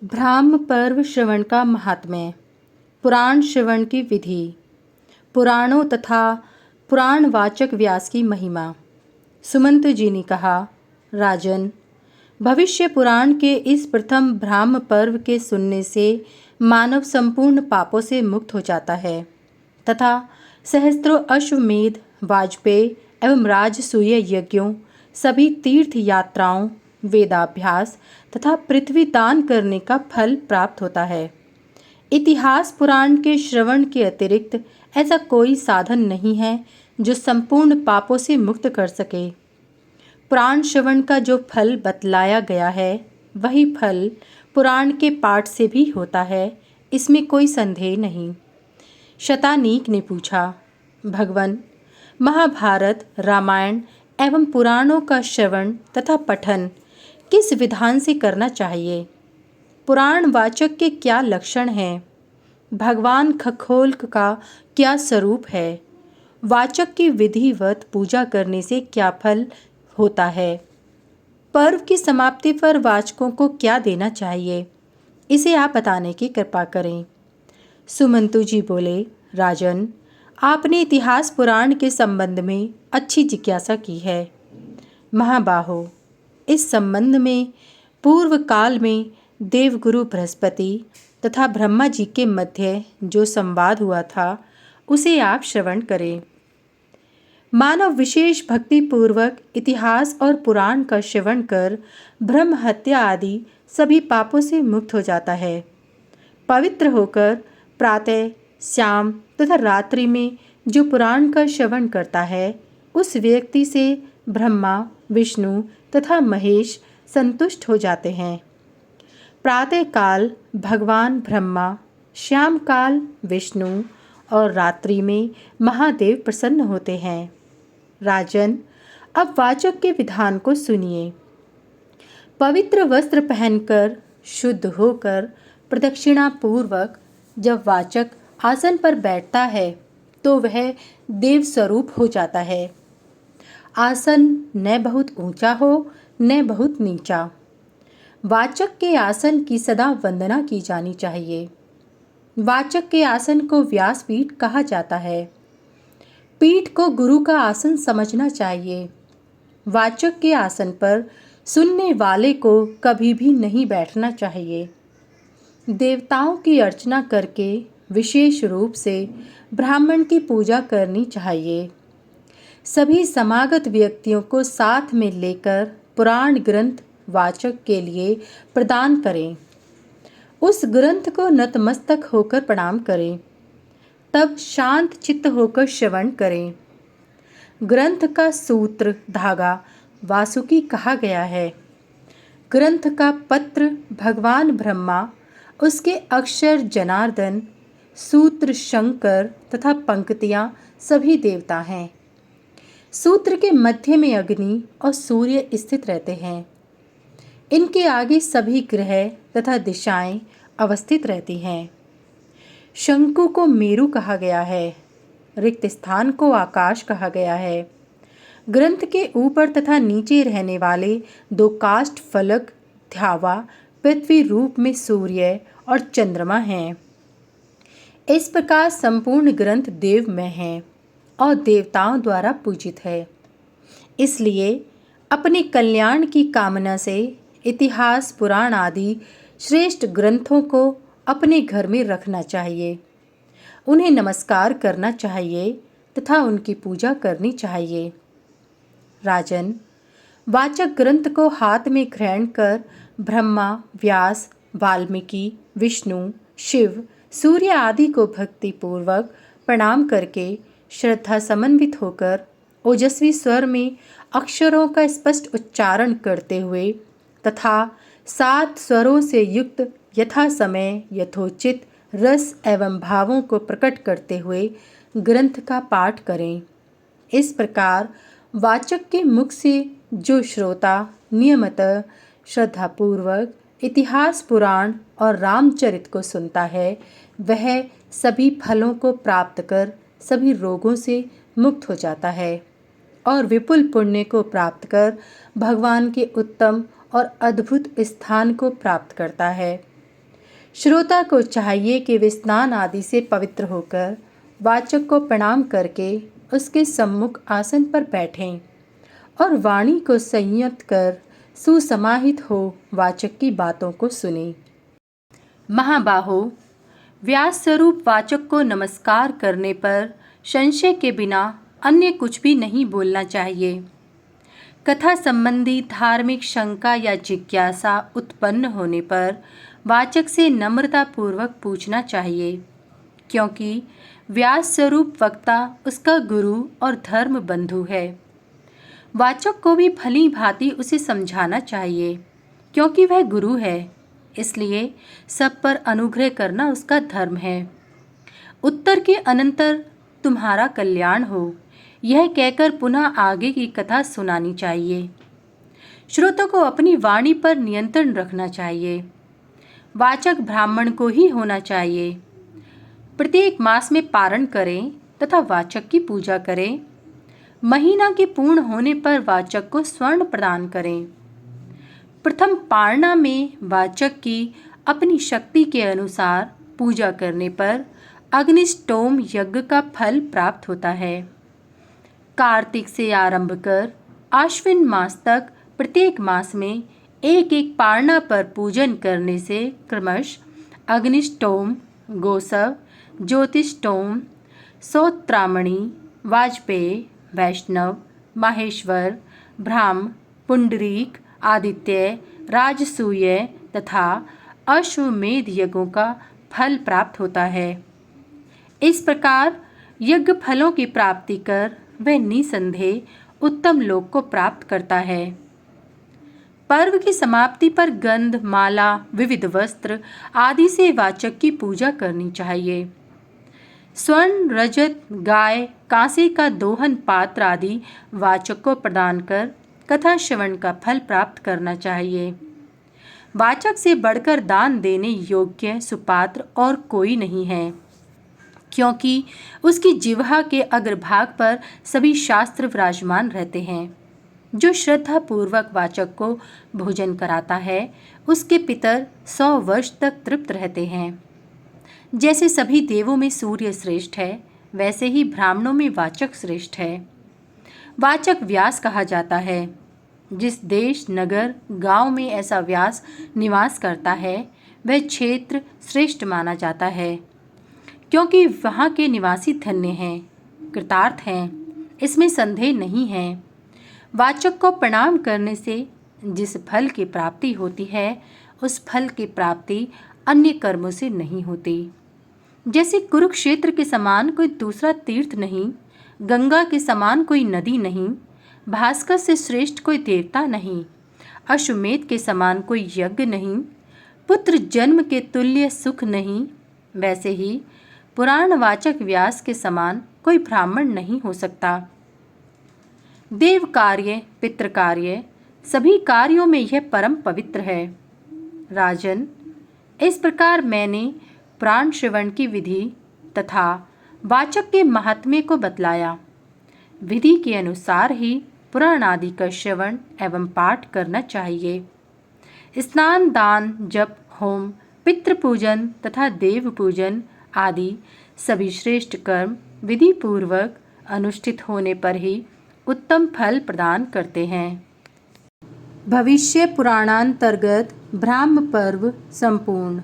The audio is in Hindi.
ब्राह्म पर्व श्रवण का महात्म्य। पुराण श्रवण की विधि। पुराणों तथा पुराणवाचक व्यास की महिमा। सुमंत जी ने कहा, राजन, भविष्य पुराण के इस प्रथम ब्राह्म पर्व के सुनने से मानव संपूर्ण पापों से मुक्त हो जाता है तथा सहस्त्रों अश्वमेध, वाजपेय एवं राजसूय यज्ञों, सभी तीर्थ यात्राओं, वेदाभ्यास तथा पृथ्वी दान करने का फल प्राप्त होता है। इतिहास पुराण के श्रवण के अतिरिक्त ऐसा कोई साधन नहीं है जो संपूर्ण पापों से मुक्त कर सके। पुराण श्रवण का जो फल बतलाया गया है वही फल पुराण के पाठ से भी होता है, इसमें कोई संदेह नहीं। शतानीक ने पूछा, भगवन, महाभारत, रामायण एवं पुराणों का श्रवण तथा पठन किस विधान से करना चाहिए? पुराण वाचक के क्या लक्षण हैं? भगवान खगोल्क का क्या स्वरूप है? वाचक की विधिवत पूजा करने से क्या फल होता है? पर्व की समाप्ति पर वाचकों को क्या देना चाहिए? इसे आप बताने की कृपा करें। सुमंतु जी बोले, राजन, आपने इतिहास पुराण के संबंध में अच्छी जिज्ञासा की है। महाबाहो, इस संबंध में पूर्व काल में देवगुरु बृहस्पति तथा ब्रह्मा जी के मध्य जो संवाद हुआ था उसे आप श्रवण करें। मानव विशेष भक्ति पूर्वक इतिहास और पुराण का श्रवण कर ब्रह्म हत्या आदि सभी पापों से मुक्त हो जाता है। पवित्र होकर प्रातः, शाम तथा रात्रि में जो पुराण का श्रवण करता है उस व्यक्ति से ब्रह्मा, विष्णु तथा महेश संतुष्ट हो जाते हैं। प्रातः काल भगवान ब्रह्मा, श्याम काल विष्णु और रात्रि में महादेव प्रसन्न होते हैं। राजन, अब वाचक के विधान को सुनिए। पवित्र वस्त्र पहनकर शुद्ध होकर प्रदक्षिणा पूर्वक जब वाचक आसन पर बैठता है तो वह देव स्वरूप हो जाता है। आसन न बहुत ऊंचा हो न बहुत नीचा। वाचक के आसन की सदा वंदना की जानी चाहिए। वाचक के आसन को व्यासपीठ कहा जाता है। पीठ को गुरु का आसन समझना चाहिए। वाचक के आसन पर सुनने वाले को कभी भी नहीं बैठना चाहिए। देवताओं की अर्चना करके विशेष रूप से ब्राह्मण की पूजा करनी चाहिए। सभी समागत व्यक्तियों को साथ में लेकर पुराण ग्रंथ वाचक के लिए प्रदान करें। उस ग्रंथ को नतमस्तक होकर प्रणाम करें, तब शांत चित्त होकर श्रवण करें। ग्रंथ का सूत्र धागा वासुकी कहा गया है। ग्रंथ का पत्र भगवान ब्रह्मा, उसके अक्षर जनार्दन, सूत्र शंकर तथा पंक्तियां सभी देवता हैं। सूत्र के मध्य में अग्नि और सूर्य स्थित रहते हैं। इनके आगे सभी ग्रह तथा दिशाएं अवस्थित रहती हैं। शंकु को मेरु कहा गया है। रिक्त स्थान को आकाश कहा गया है। ग्रंथ के ऊपर तथा नीचे रहने वाले दो काष्ठ फलक ध्यावा पृथ्वी रूप में सूर्य और चंद्रमा हैं। इस प्रकार संपूर्ण ग्रंथ देवमय है और देवताओं द्वारा पूजित है। इसलिए अपने कल्याण की कामना से इतिहास, पुराण आदि श्रेष्ठ ग्रंथों को अपने घर में रखना चाहिए। उन्हें नमस्कार करना चाहिए तथा उनकी पूजा करनी चाहिए। राजन, वाचक ग्रंथ को हाथ में ग्रहण कर ब्रह्मा, व्यास, वाल्मीकि, विष्णु, शिव, सूर्य आदि को भक्ति पूर्वक प्रणाम करके श्रद्धा समन्वित होकर ओजस्वी स्वर में अक्षरों का स्पष्ट उच्चारण करते हुए तथा 7 स्वरों से युक्त यथा समय यथोचित रस एवं भावों को प्रकट करते हुए ग्रंथ का पाठ करें। इस प्रकार वाचक के मुख से जो श्रोता नियमतः श्रद्धापूर्वक इतिहास, पुराण और रामचरित को सुनता है वह सभी फलों को प्राप्त कर सभी रोगों से मुक्त हो जाता है और विपुल पुण्य को प्राप्त कर भगवान के उत्तम और अद्भुत स्थान को प्राप्त करता है। श्रोता को चाहिए कि वे स्नान आदि से पवित्र होकर वाचक को प्रणाम करके उसके सम्मुख आसन पर बैठें और वाणी को संयत कर सुसमाहित हो वाचक की बातों को सुने। महाबाहो, व्यास स्वरूप वाचक को नमस्कार करने पर संशय के बिना अन्य कुछ भी नहीं बोलना चाहिए। कथा संबंधी धार्मिक शंका या जिज्ञासा उत्पन्न होने पर वाचक से नम्रतापूर्वक पूछना चाहिए, क्योंकि व्यास स्वरूप वक्ता उसका गुरु और धर्म बंधु है। वाचक को भी भली भांति उसे समझाना चाहिए, क्योंकि वह गुरु है, इसलिए सब पर अनुग्रह करना उसका धर्म है। उत्तर के अनंतर तुम्हारा कल्याण हो, यह कहकर पुनः आगे की कथा सुनानी चाहिए। श्रोता को अपनी वाणी पर नियंत्रण रखना चाहिए। वाचक ब्राह्मण को ही होना चाहिए। प्रत्येक मास में पारण करें तथा वाचक की पूजा करें। महीना के पूर्ण होने पर वाचक को स्वर्ण प्रदान करें। प्रथम पारणा में वाचक की अपनी शक्ति के अनुसार पूजा करने पर अग्निष्टोम यज्ञ का फल प्राप्त होता है। कार्तिक से आरंभ कर आश्विन मास तक प्रत्येक मास में एक एक पारणा पर पूजन करने से क्रमश अग्निष्टोम, गोसव, ज्योतिष्टोम, सौत्रामणि, वाजपेय, वैष्णव, माहेश्वर, ब्राह्म, पुंडरीक, आदित्य, राजसूय तथा अश्वमेध यज्ञों का फल प्राप्त होता है। इस प्रकार यज्ञ फलों की प्राप्ति कर वह निसंदेह उत्तम लोक को प्राप्त करता है। पर्व की समाप्ति पर गंध, माला, विविध वस्त्र आदि से वाचक की पूजा करनी चाहिए। स्वर्ण, रजत, गाय, कांसे का दोहन पात्र आदि वाचक को प्रदान कर कथा श्रवण का फल प्राप्त करना चाहिए। वाचक से बढ़कर दान देने योग्य सुपात्र और कोई नहीं है, क्योंकि उसकी जिह्वा के अग्रभाग पर सभी शास्त्र विराजमान रहते हैं। जो श्रद्धा पूर्वक वाचक को भोजन कराता है, उसके पितर 100 वर्ष तक तृप्त रहते हैं। जैसे सभी देवों में सूर्य श्रेष्ठ है, वैसे ही ब्राह्मणों में वाचक श्रेष्ठ है। वाचक व्यास कहा जाता है। जिस देश, नगर, गांव में ऐसा व्यास निवास करता है, वह क्षेत्र श्रेष्ठ माना जाता है, क्योंकि वहाँ के निवासी धन्य हैं, कृतार्थ हैं, इसमें संदेह नहीं है। वाचक को प्रणाम करने से जिस फल की प्राप्ति होती है, उस फल की प्राप्ति अन्य कर्मों से नहीं होती। जैसे कुरुक्षेत्र के समान कोई दूसरा तीर्थ नहीं, गंगा के समान कोई नदी नहीं, भास्कर से श्रेष्ठ कोई देवता नहीं, अश्वमेध के समान कोई यज्ञ नहीं, पुत्र जन्म के तुल्य सुख नहीं, वैसे ही पुराणवाचक व्यास के समान कोई ब्राह्मण नहीं हो सकता। देव कार्य, पितृ कार्य, सभी कार्यों में यह परम पवित्र है। राजन, इस प्रकार मैंने पुराण श्रवण की विधि तथा वाचक के महात्म्य को बतलाया। विधि के अनुसार ही पुराण आदि का श्रवण एवं पाठ करना चाहिए। स्नान, दान, जप, होम, पितृ पूजन तथा देव पूजन आदि सभी श्रेष्ठ कर्म विधि पूर्वक अनुष्ठित होने पर ही उत्तम फल प्रदान करते हैं। भविष्य पुराणांतर्गत ब्राह्म पर्व संपूर्ण।